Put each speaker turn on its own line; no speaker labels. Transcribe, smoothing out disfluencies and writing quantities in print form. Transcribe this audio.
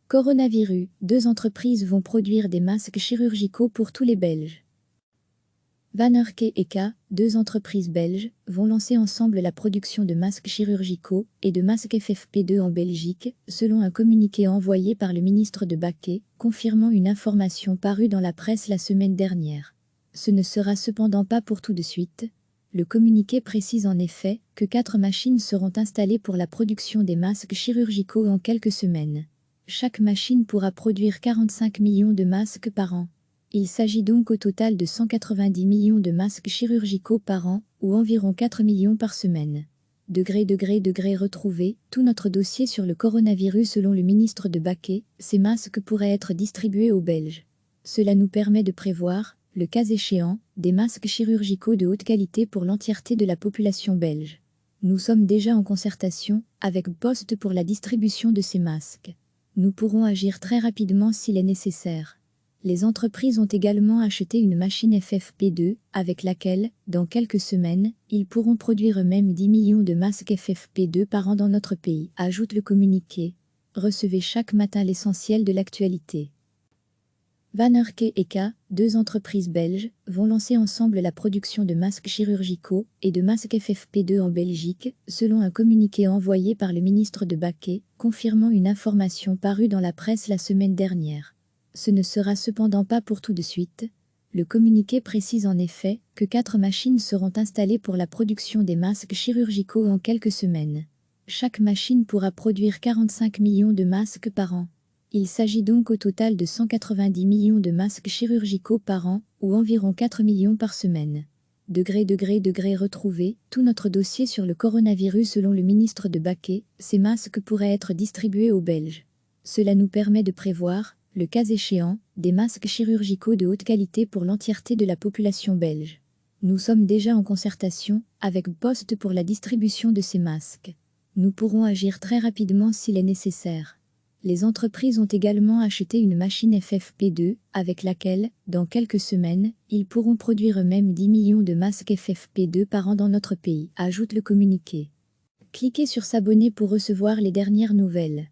Coronavirus, 2 entreprises vont produire des masques chirurgicaux pour tous les Belges. Vanerke et K, 2 entreprises belges, vont lancer ensemble la production de masques chirurgicaux et de masques FFP2 en Belgique, selon un communiqué envoyé par le ministre de Baquet, confirmant une information parue dans la presse la semaine dernière. Ce ne sera cependant pas pour tout de suite. Le communiqué précise en effet que 4 machines seront installées pour la production des masques chirurgicaux en quelques semaines. Chaque machine pourra produire 45 millions de masques par an. Il s'agit donc au total de 190 millions de masques chirurgicaux par an, ou environ 4 millions par semaine. Retrouver tout notre dossier sur le coronavirus selon le ministre de Baquet, ces masques pourraient être distribués aux Belges. Cela nous permet de prévoir, le cas échéant, des masques chirurgicaux de haute qualité pour l'entièreté de la population belge. Nous sommes déjà en concertation avec Poste pour la distribution de ces masques. Nous pourrons agir très rapidement s'il est nécessaire. Les entreprises ont également acheté une machine FFP2, avec laquelle, dans quelques semaines, ils pourront produire eux-mêmes 10 millions de masques FFP2 par an dans notre pays, ajoute le communiqué. Recevez chaque matin l'essentiel de l'actualité. Vanerke et K, 2 entreprises belges, vont lancer ensemble la production de masques chirurgicaux et de masques FFP2 en Belgique, selon un communiqué envoyé par le ministre de Baquet, confirmant une information parue dans la presse la semaine dernière. Ce ne sera cependant pas pour tout de suite. Le communiqué précise en effet que 4 machines seront installées pour la production des masques chirurgicaux en quelques semaines. Chaque machine pourra produire 45 millions de masques par an. Il s'agit donc au total de 190 millions de masques chirurgicaux par an, ou environ 4 millions par semaine. Retrouver tout notre dossier sur le coronavirus selon le ministre de Baquet, ces masques pourraient être distribués aux Belges. Cela nous permet de prévoir, le cas échéant, des masques chirurgicaux de haute qualité pour l'entièreté de la population belge. Nous sommes déjà en concertation avec Poste pour la distribution de ces masques. Nous pourrons agir très rapidement s'il est nécessaire. Les entreprises ont également acheté une machine FFP2, avec laquelle, dans quelques semaines, ils pourront produire eux-mêmes 10 millions de masques FFP2 par an dans notre pays, ajoute le communiqué. Cliquez sur s'abonner pour recevoir les dernières nouvelles.